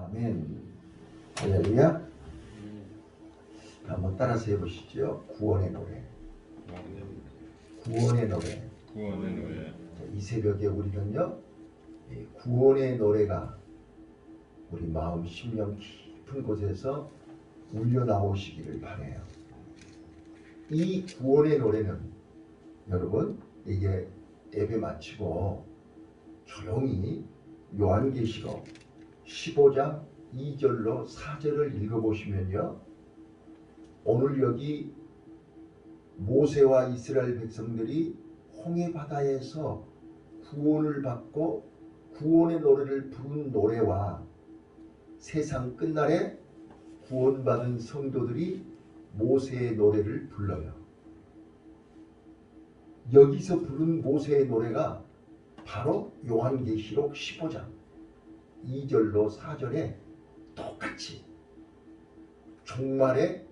아멘. 할렐루야. 한번 따라서 해보시죠. 구원의 노래. 구원의 노래. 구원의 노래. 이 새벽에 우리는요, 구원의 노래가 우리 마음 심령 깊은 곳에서 울려 나오시기를 바라요. 이 구원의 노래는 여러분 이게 예배 마치고 조용히 요한계시록 15장 2절로 4절을 읽어보시면요, 오늘 여기 모세와 이스라엘 백성들이 홍해 바다에서 구원을 받고 구원의 노래를 부른 노래와 세상 끝날에 구원받은 성도들이 모세의 노래를 불러요. 여기서 부른 모세의 노래가 바로 요한계시록 15장 2절로 4절에 똑같이 종말에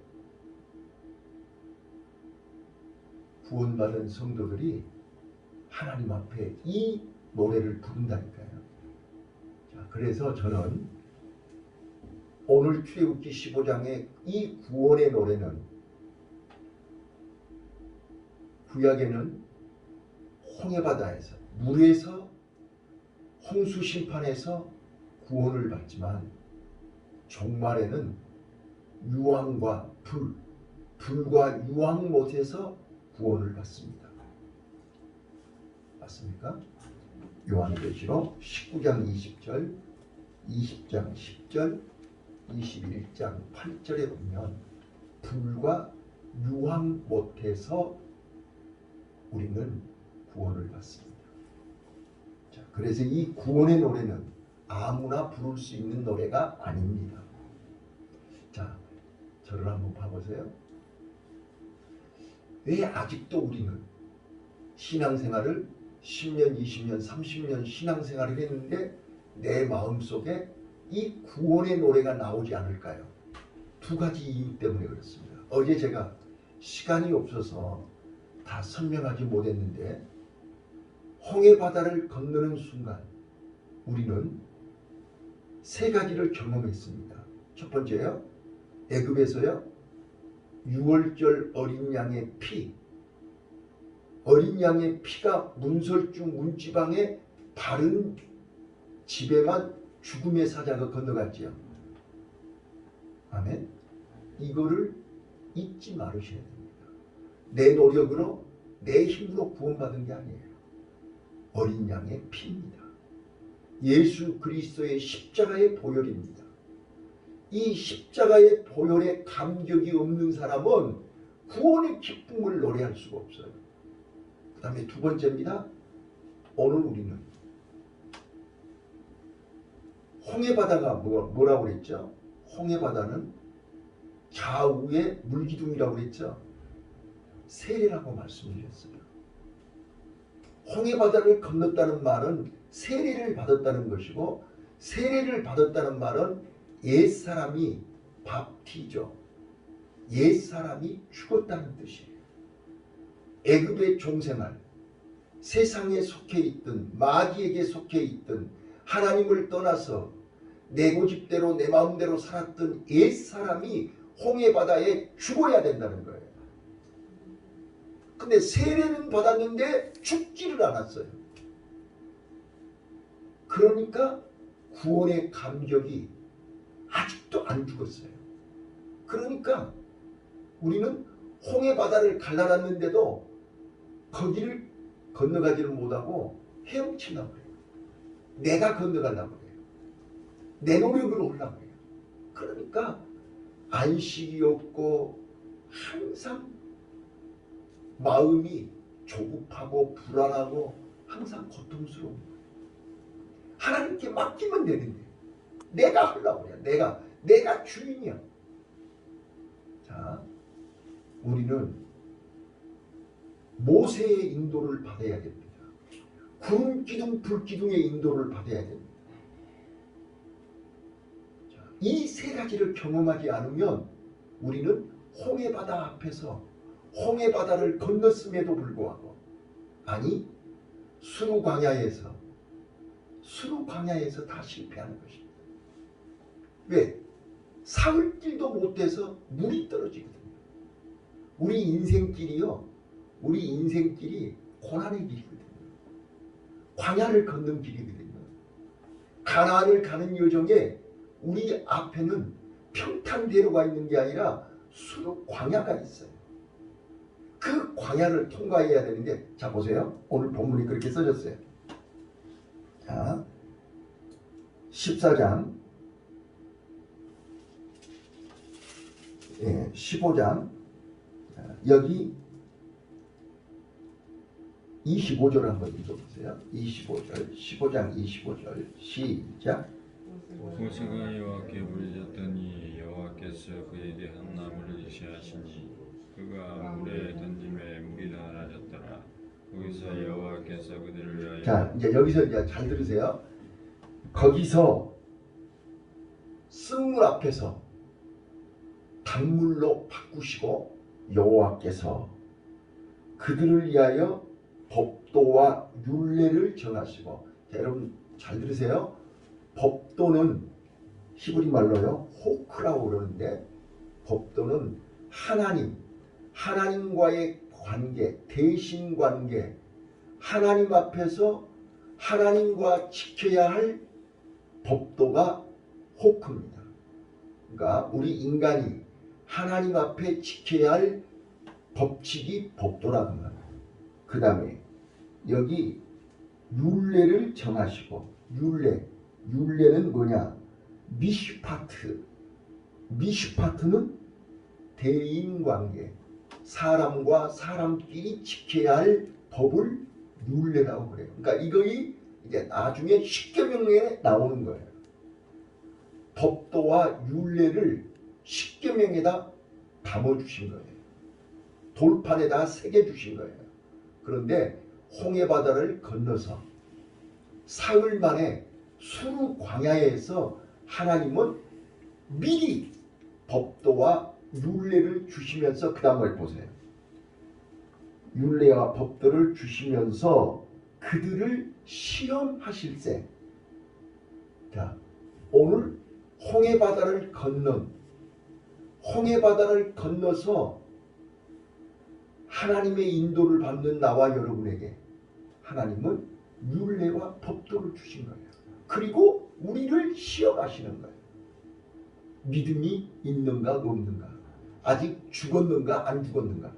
구원받은 성도들이 하나님 앞에 이 노래를 부른다니까요. 자, 그래서 저는 오늘 출애굽기 15장의 이 구원의 노래는 구약에는 홍해바다에서 물에서 홍수 심판에서 구원을 받지만 종말에는 유황과 불과 유황 못에서 구원을 받습니다. 맞습니까? 요한계시록 19장 20절, 20장 10절, 21장 8절에 보면 불과 유황 못에서 우리는 구원을 받습니다. 자, 그래서 이 구원의 노래는 아무나 부를 수 있는 노래가 아닙니다. 자, 저를 한번 봐보세요. 왜 아직도 우리는 신앙생활을 10년, 20년, 30년 신앙생활을 했는데 내 마음속에 이 구원의 노래가 나오지 않을까요? 두 가지 이유 때문에 그렇습니다. 어제 제가 시간이 없어서 다 설명하지 못했는데 홍해 바다를 건너는 순간 우리는 세 가지를 경험했습니다. 첫 번째요, 애굽에서요, 유월절 어린 양의 피, 어린 양의 피가 문설중 문지방에 바른 집에만 죽음의 사자가 건너갔지요. 아멘. 이거를 잊지 말으셔야 됩니다. 내 노력으로 내 힘으로 구원받은 게 아니에요. 어린 양의 피입니다. 예수 그리스도의 십자가의 보혈입니다. 이 십자가의 보혈에 감격이 없는 사람은 구원의 기쁨을 노래할 수가 없어요. 그 다음에 두 번째입니다. 오늘 우리는 홍해바다가 뭐라고 그랬죠? 홍해바다는 좌우의 물기둥이라고 그랬죠? 세례라고 말씀드렸어요. 홍해바다를 건넜다는 말은 세례를 받았다는 것이고, 세례를 받았다는 말은 옛사람이 밥티죠. 옛사람이 죽었다는 뜻이에요. 애굽의 종생활, 세상에 속해 있든 마귀에게 속해 있든 하나님을 떠나서 내 고집대로 내 마음대로 살았던 옛사람이 홍해바다에 죽어야 된다는 거예요. 근데 세례는 받았는데 죽지를 않았어요. 그러니까 구원의 감격이 아직도 안 죽었어요. 그러니까 우리는 홍해바다를 갈라놨는데도 거기를 건너가지를 못하고 헤엄치려고 해요. 내가 건너가려고 해요. 내 노력으로 오려고 해요. 그러니까 안식이 없고 항상 마음이 조급하고 불안하고 항상 고통스러운 거예요. 하나님께 맡기면 되는데 내가 하려고 해요. 내가 주인이야. 자, 우리는 모세의 인도를 받아야 됩니다. 구름기둥 불기둥의 인도를 받아야 됩니다. 이 세 가지를 경험하지 않으면 우리는 홍해바다 앞에서 홍해바다를 건넜음에도 불구하고, 아니 수루 광야에서 다 실패하는 것입니다. 왜? 사흘 길도 못 돼서 물이 떨어지거든요. 우리 인생길이요. 우리 인생길이 고난의 길이거든요. 광야를 걷는 길이거든요. 가나안을 가는 여정에 우리 앞에는 평탄대로가 있는 게 아니라 수로 광야가 있어요. 그 광야를 통과해야 되는데, 자 보세요. 오늘 본문이 그렇게 써졌어요. 자, 14장 15장 여기 25절 한번 읽어보세요. 25절 15장 25절 시작. 모세가 여호와께 부르짖었더니 여호와께서 그에게 한 나무를 제시하시니 그가 물에 던짐에 물이 달아졌더라. 거기서 여호와께서 그들을 위하여 자 이제 여기서 이제 잘 들으세요. 거기서 쓴물 앞에서 강물로 바꾸시고 여호와께서 그들을 위하여 법도와 율례를 정하시고, 자, 여러분 잘 들으세요. 법도는 히브리 말로요 호크라고 그러는데, 법도는 하나님과의 관계, 대신 관계, 하나님 앞에서 하나님과 지켜야 할 법도가 호크입니다. 그러니까 우리 인간이 하나님 앞에 지켜야 할 법칙이 법도라는 거예요. 그 다음에 여기 율례를 정하시고, 율례는 뭐냐? 미슈파트는 대인관계, 사람과 사람끼리 지켜야 할 법을 율례라고 그래요. 그러니까 이거이 이제 나중에 십계명에 나오는 거예요. 법도와 율례를 십계명에다 담아주신 거예요. 돌판에다 새겨주신 거예요. 그런데 홍해바다를 건너서 사흘 만에 수르 광야에서 하나님은 미리 법도와 율례를 주시면서, 그 다음을 보세요. 율례와 법도를 주시면서 그들을 시험하실세. 자, 오늘 홍해바다를 건너서 하나님의 인도를 받는 나와 여러분에게 하나님은 율례와 법도를 주신 거예요. 그리고 우리를 시험하시는 거예요. 믿음이 있는가 없는가, 아직 죽었는가 안 죽었는가,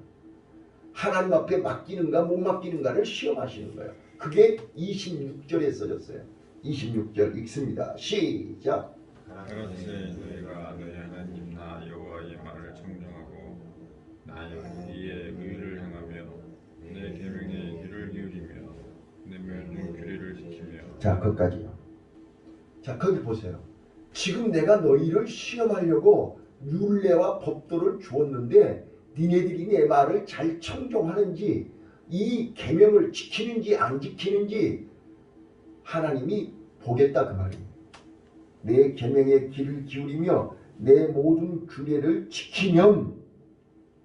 하나님 앞에 맡기는가 못 맡기는가를 시험하시는 거예요. 그게 26절에 써졌어요. 26절 읽습니다. 시작. 그렇듯이 너희가 너희 하나님 나 여호와의 말을 청정하고 나의 의를 행하며 내 계명에 귀를 기울이며 내 명령 규례를 지키며. 자, 거기까지요. 자, 거기 보세요. 지금 내가 너희를 시험하려고 율례와 법도를 주었는데 니네들이 내 말을 잘 청종하는지, 이 계명을 지키는지 안 지키는지 하나님이 보겠다 그 말이에요. 내 계명에 귀를 기울이며 내 모든 규례를 지키면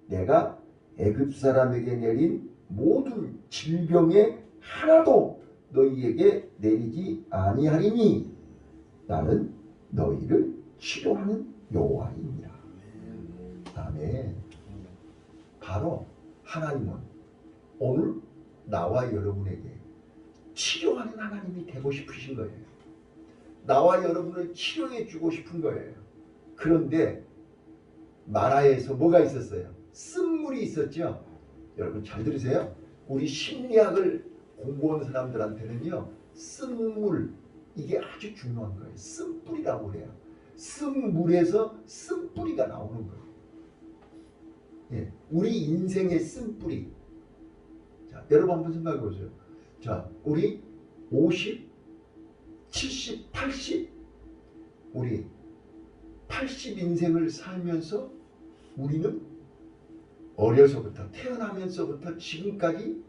내가 애굽 사람에게 내린 모든 질병에 하나도 너희에게 내리지 아니하리니 나는 너희를 치료하는 여호와이니라. 아멘. 바로 하나님은 오늘 나와 여러분에게 치료하는 하나님이 되고 싶으신 거예요. 나와 여러분을 치료해 주고 싶은 거예요. 그런데 마라에서 뭐가 있었어요? 쓴물이 있었죠. 여러분 잘 들으세요. 우리 심리학을 공부한 사람들한테는요, 쓴물, 이게 아주 중요한 거예요. 쓴뿌리라고 해요. 쓴물에서 쓴뿌리가 나오는 거예요. 예, 우리 인생의 쓴뿌리. 자, 여러분 한번 생각해 보세요. 자, 우리 50, 70, 80, 우리 80 인생을 살면서 우리는 어려서부터, 태어나면서부터 지금까지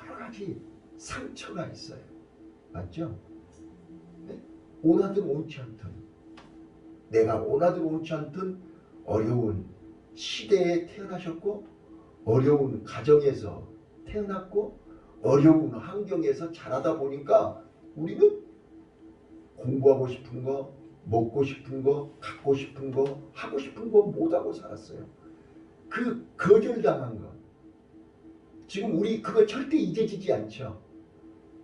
여러 가지 상처가 있어요. 맞죠? 네? 오나든 옳지 않든, 내가 오나든 옳지 않든 어려운 시대에 태어나셨고, 어려운 가정에서 태어났고, 어려운 환경에서 자라다 보니까 우리는 공부하고 싶은 거, 먹고 싶은 거, 갖고 싶은 거, 하고 싶은 거 못하고 살았어요. 그 거절당한 거. 지금 우리 그거 절대 잊어지지 않죠.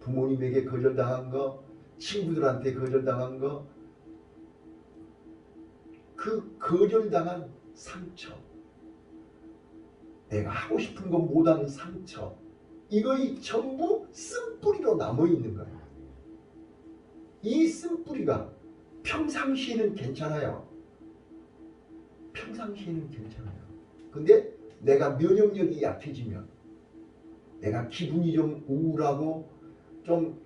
부모님에게 거절당한 거, 친구들한테 거절당한 거, 그 거절당한 상처, 내가 하고 싶은 거 못하는 상처, 이거이 전부 쓴뿌리로 남아있는 거예요. 이 쓴뿌리가 평상시에는 괜찮아요. 평상시에는 괜찮아요. 근데 내가 면역력이 약해지면, 내가 기분이 좀 우울하고 좀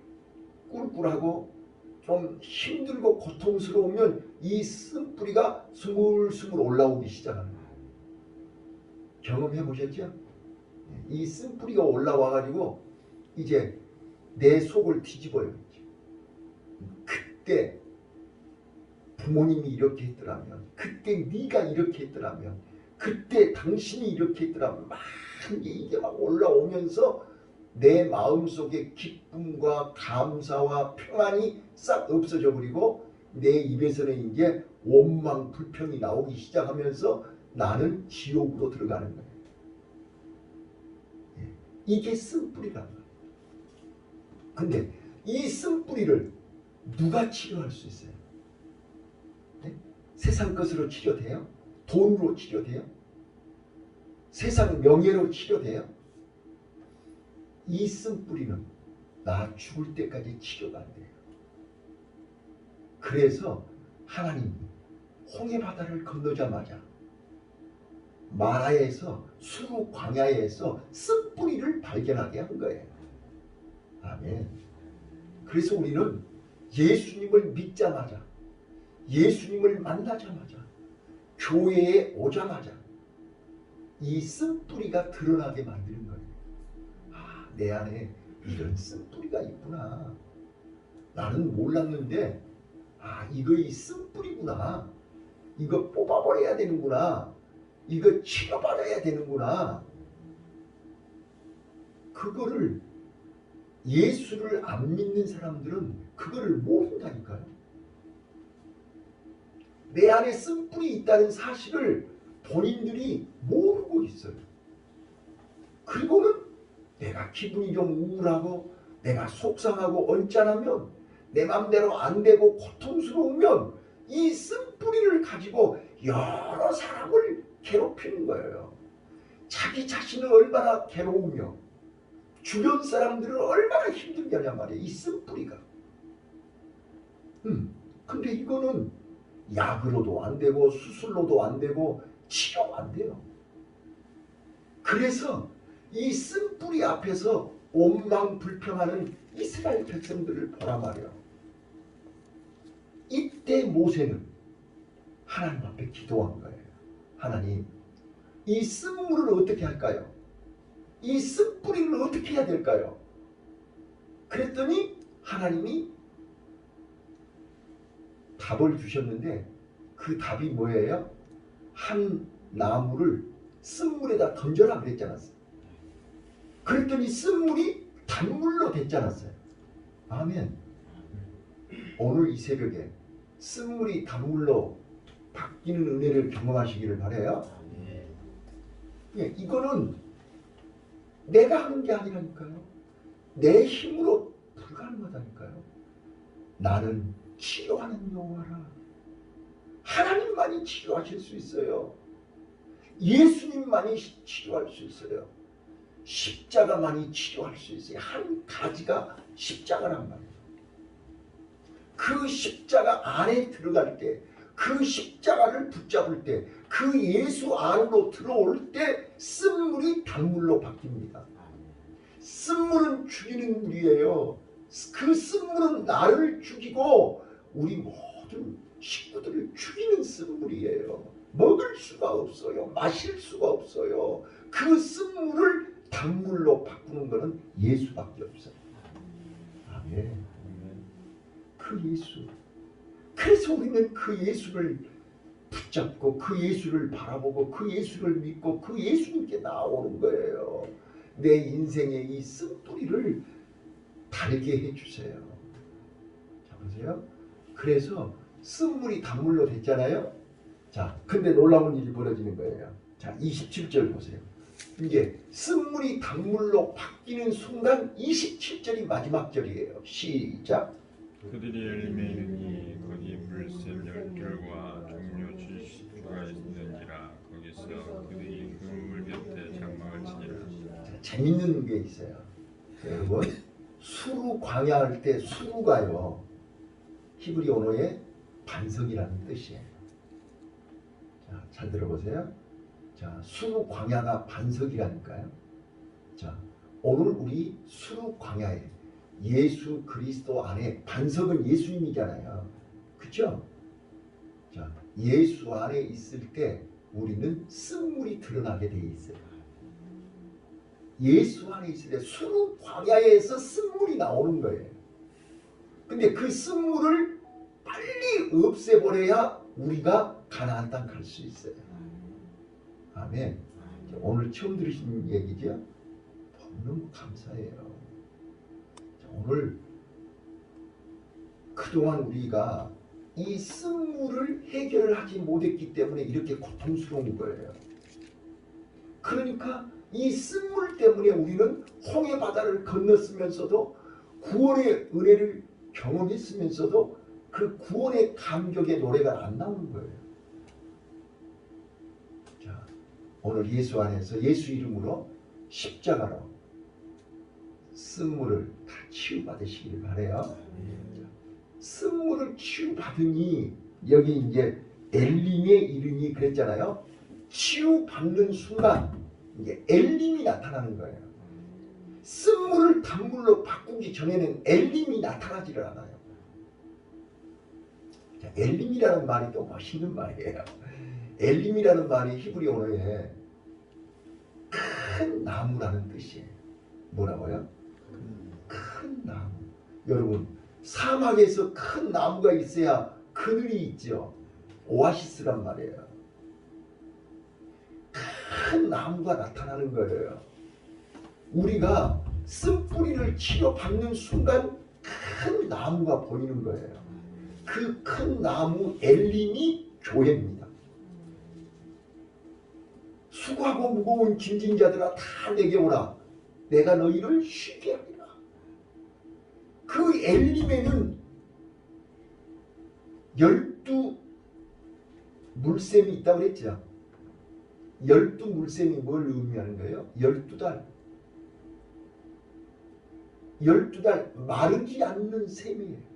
꿀꿀하고 좀 힘들고 고통스러우면 이 쓴뿌리가 스물스물 올라오기 시작합니다. 경험해 보셨죠? 이 쓴뿌리가 올라와 가지고 이제 내 속을 뒤집어요. 그때 부모님이 이렇게 했더라면, 그때 네가 이렇게 했더라면, 그때 당신이 이렇게 했더라면, 막 이게 막 올라오면서 내 마음속에 기쁨과 감사와 평안이 싹 없어져 버리고 내 입에서는 이제 원망 불평이 나오기 시작하면서 나는 지옥으로 들어가는 거예요. 이게 쓴뿌리라는 거예요. 근데 이 쓴뿌리를 누가 치료할 수 있어요? 네? 세상 것으로 치료돼요? 돈으로 치료돼요? 세상 명예로 치료돼요? 이 쓴뿌리는 나 죽을 때까지 치료가 안 돼요. 그래서 하나님이 홍해바다를 건너자마자 마라에서 수루 광야에서 쓴뿌리를 발견하게 한 거예요. 아멘. 그래서 우리는 예수님을 믿자마자, 예수님을 만나자마자, 교회에 오자마자 이 쓴뿌리가 드러나게 만드는 거예요. 아, 내 안에 이런 쓴뿌리가 있구나. 나는 몰랐는데 아, 이거 이 쓴뿌리구나. 이거 뽑아버려야 되는구나. 이거 치료받아야 되는구나. 그거를 예수를 안 믿는 사람들은 그거를 모른다니까요. 내 안에 쓴뿌리 있다는 사실을 본인들이 모르고 있어요. 그리고는 내가 기분이 좀 우울하고 내가 속상하고 언짢으면 내 맘대로 안 되고 고통스러우면 이 쓴뿌리를 가지고 여러 사람을 괴롭히는 거예요. 자기 자신을 얼마나 괴로우며 주변 사람들을 얼마나 힘들게 하냔 말이에요. 이 쓴뿌리가. 근데 이거는 약으로도 안 되고 수술로도 안 되고 치료가 안 돼요. 그래서 이 쓴뿌리 앞에서 원망불평하는 이스라엘 백성들을 보라 말이에요. 이때 모세는 하나님 앞에 기도한 거예요. 하나님, 이 쓴물을 어떻게 할까요? 이 쓴뿌리를 어떻게 해야 될까요? 그랬더니 하나님이 답을 주셨는데 그 답이 뭐예요? 한 나무를 쓴물에다 던져라 그랬지 않았어요? 그랬더니 쓴물이 단물로 됐지 않았어요? 아멘. 오늘 이 새벽에 쓴물이 단물로 바뀌는 은혜를 경험하시기를 바라요. 예, 이거는 내가 하는 게 아니라니까요. 내 힘으로 불가능하다니까요. 나는 치료하는 여호와라. 하나님만이 치료하실 수 있어요. 예수님만이 치료할 수 있어요. 십자가만이 치료할 수 있어요. 한 가지가 십자가란 말이에요. 그 십자가 안에 들어갈 때, 그 십자가를 붙잡을 때, 그 예수 안으로 들어올 때 쓴물이 단물로 바뀝니다. 쓴물은 죽이는 물이에요. 그 쓴물은 나를 죽이고 우리 모든 식구들을 죽이는 쓴물이에요. 먹을 수가 없어요. 마실 수가 없어요. 그 쓴물을 단물로 바꾸는 것은 예수밖에 없어요. 아멘. 그 예수. 그래서 우리는 그 예수를 붙잡고 그 예수를 바라보고 그 예수를 믿고 그 예수님께 나오는 거예요. 내 인생의 이 쓴뿌리를 달게 해주세요. 자, 보세요. 그래서 쓴물이 단물로 됐잖아요. 자, 근데 놀라운 일이 벌어지는 거예요. 자, 27절 보세요. 이게 쓴물이 단물로 바뀌는 순간 27절이 마지막 절이에요. 시작. 그들이 엘림에 이르니 거기 물샘 12과 종려 70주가 있는지라 거기서 그들이 그 물 곁에 장막을 치니라. 자, 재밌는 게 있어요. 여러분, 수루 광야할 때 수루가요, 히브리 언어의 반석이라는 뜻이에요. 자, 잘 들어보세요. 자, 수루 광야가 반석이라니까요. 자, 오늘 우리 수루 광야에 예수 그리스도 안에 반석은 예수님이잖아요. 그렇죠? 자, 예수 안에 있을 때 우리는 쓴물이 드러나게 돼 있어요. 예수 안에 있을 때 수루 광야에서 쓴물이 나오는 거예요. 근데 그 쓴물을 빨리 없애버려야 우리가 가나안 땅 갈 수 있어요. 아멘. 오늘 처음 들으신 얘기죠? 너무 감사해요. 오늘 그동안 우리가 이 쓴물을 해결하지 못했기 때문에 이렇게 고통스러운 거예요. 그러니까 이 쓴물 때문에 우리는 홍해 바다를 건넜으면서도 구원의 은혜를 경험했으면서도 그 구원의 감격의 노래가 안 나오는 거예요. 자, 오늘 예수 안에서 예수 이름으로 십자가로 쓴물을 다 치유받으시기를 바라요. 쓴물을 치유받으니 여기 이제 엘림에 이르니 그랬잖아요. 치유받는 순간 이제 엘림이 나타나는 거예요. 쓴물을 단물로 바꾸기 전에는 엘림이 나타나지를 않아요. 자, 엘림이라는 말이 또 멋있는 말이에요. 엘림이라는 말이 히브리 언어에 큰 나무라는 뜻이에요. 뭐라고요? 큰 나무. 여러분, 사막에서 큰 나무가 있어야 그늘이 있죠. 오아시스란 말이에요. 큰 나무가 나타나는 거예요. 우리가 쓴뿌리를 치료받는 순간 큰 나무가 보이는 거예요. 그 큰 나무 엘림이 교회입니다. 수고하고 무거운 짐진 자들아 다 내게 오라. 내가 너희를 쉬게 하리라. 그 엘림에는 12 물샘이 있다고 그랬죠. 12 물샘이 뭘 의미하는 거예요? 12달. 12달 마르지 않는 샘이에요.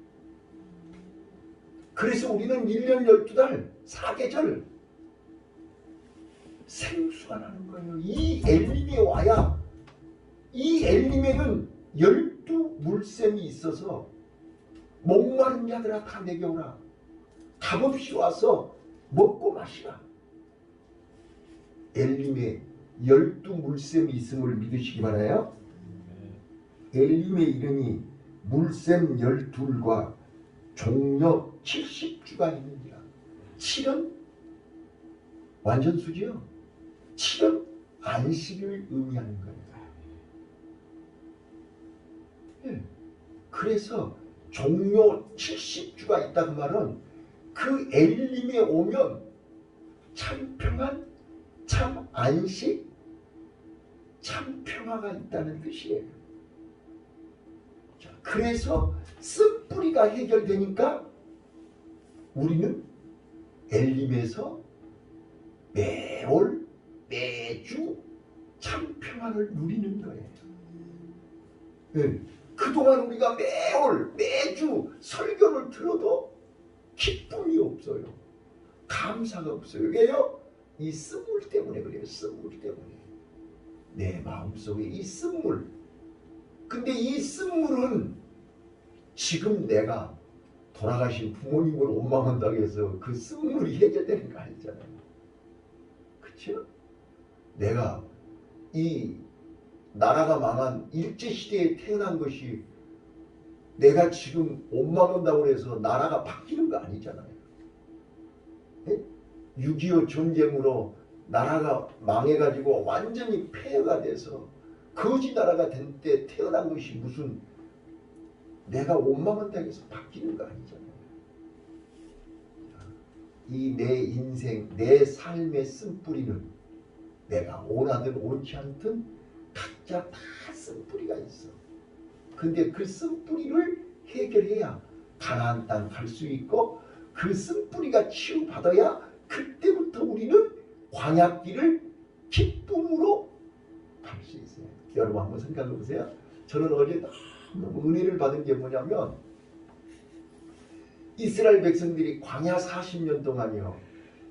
그래서 우리는 1년 12달 4계절 생수가 나는 거예요. 이 엘림에 와야 이 엘림에는 12 물샘이 있어서 목마른 자들아 다 내게 오라. 값없이 와서 먹고 마시라. 엘림에 12 물샘이 있음을 믿으시기 바라요. 엘림에 이르니 물샘 12과 종려 70주가 있느니라. 7은 완전수지요. 7은 안식을 의미하는 거예요. 네. 그래서 종료 70주가 있다 그 말은 그 엘림에 오면 참 평안, 참 안식, 참 평화가 있다는 뜻이에요. 자, 그래서 쓴뿌리가 해결되니까 우리는 엘림에서 매월 매주 참 평안을 누리는 거예요. 네. 그동안 우리가 매월 매주 설교를 들어도 기쁨이 없어요. 감사가 없어요. 왜요? 이 쓴물 때문에 그래요. 쓴물 때문에. 내 마음속에 이 쓴물. 근데 이 쓴물은 지금 내가 돌아가신 부모님을 원망한다고 해서 그 쓴물이 해결되는 거 아니잖아요. 그렇죠? 내가 이 나라가 망한 일제시대에 태어난 것이 내가 지금 원망한다고 해서 나라가 바뀌는 거 아니잖아요. 6.25 전쟁으로 나라가 망해가지고 완전히 폐해가 돼서 거지 나라가 된 때 태어난 것이 무슨 내가 원망한다고 해서 바뀌는 거 아니잖아요. 이 내 인생, 내 삶의 쓴뿌리는 내가 원하든 원치 않든 각자 다 쓴뿌리가 있어. 근데 그 쓴뿌리를 해결해야 가나안 땅 갈 수 있고 그 쓴뿌리가 치유받아야 그때부터 우리는 광야길을 기쁨으로 갈 수 있어요. 여러분 한번 생각해 보세요. 저는 어제 너무 은혜를 받은 게 뭐냐면 이스라엘 백성들이 광야 40년 동안요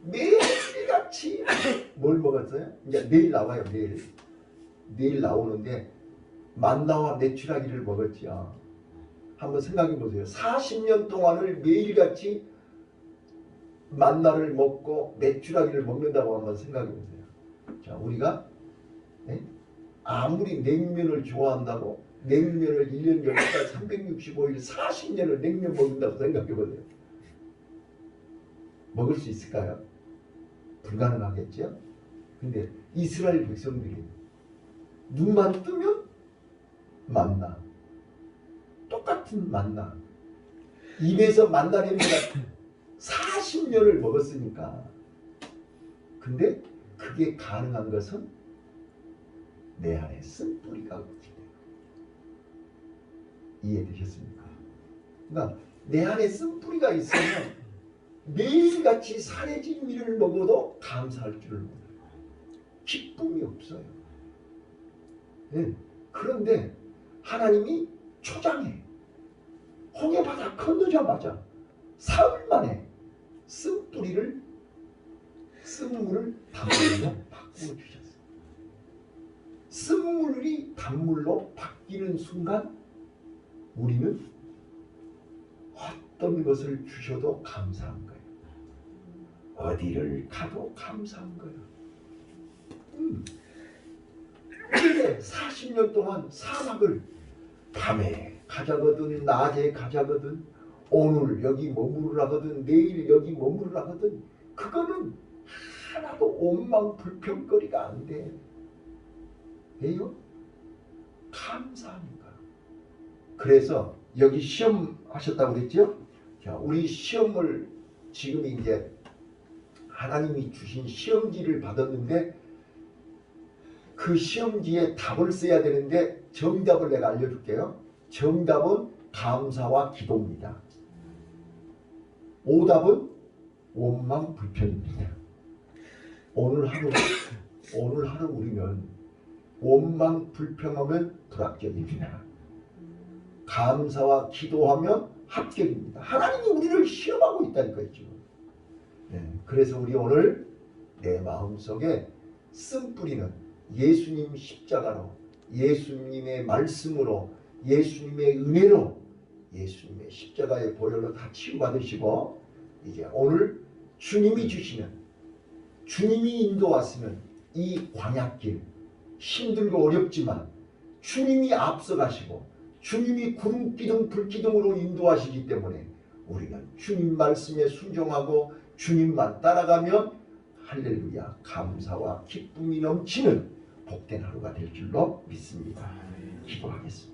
매일같이 뭘 먹었어요? 이제 내일 나와요. 내일 나오는데 만나와 메추라기를 먹었지요. 한번 생각해 보세요. 40년 동안을 매일같이 만나를 먹고 메추라기를 먹는다고 한번 생각해 보세요. 자, 우리가 아무리 냉면을 좋아한다고 냉면을 1년 10달 365일 40년을 냉면 먹는다고 생각해 보세요. 먹을 수 있을까요? 불가능하겠죠? 근데 이스라엘 백성들이 눈만 뜨면 만나, 똑같은 만나, 입에서 만나 냄새가 40년을 먹었으니까. 근데 그게 가능한 것은 내 안에 쓴뿌리가 없기 때문에. 이해되셨습니까? 그러니까 내 안에 쓴뿌리가 있으면 매일같이 사래진 밀을 먹어도 감사할 줄을 몰라요. 기쁨이 없어요. 네. 그런데 하나님이 초장에 홍해바다 건너자마자 사흘 만에 쓴뿌리를 쓴물을 단물로 바꾸어 주셨어요. 쓴물이 단물로 바뀌는 순간 우리는 어떤 것을 주셔도 감사한 거예요. 어디를 가도 감사한 거예요. 그런데 40년 동안 사막을 밤에 가자거든 낮에 가자거든 오늘 여기 머무르라거든 내일 여기 머무르라거든 그거는 하나도 원망불평거리가 안 돼. 왜요? 감사하니까. 그래서 여기 시험 하셨다고 그랬죠? 자, 우리 시험을 지금 이제 하나님이 주신 시험지를 받았는데 그 시험지에 답을 써야 되는데 정답을 내가 알려줄게요. 정답은 감사와 기도입니다. 오답은 원망 불평입니다. 오늘 하루 우리는 원망 불평하면 불합격입니다. 감사와 기도하면 합격입니다. 하나님이 우리를 시험하고 있다니까요. 지금. 네, 그래서 우리 오늘 내 마음속에 쓴뿌리는 예수님 십자가로 예수님의 말씀으로 예수님의 은혜로 예수님의 십자가의 보혈로 다 치유받으시고 이제 오늘 주님이 주시는 주님이 인도하시는 이 광야길 힘들고 어렵지만 주님이 앞서가시고 주님이 구름기둥 불기둥으로 인도하시기 때문에 우리는 주님 말씀에 순종하고 주님만 따라가면 할렐루야 감사와 기쁨이 넘치는 복된 하루가 될 줄로 믿습니다. 기도하겠습니다.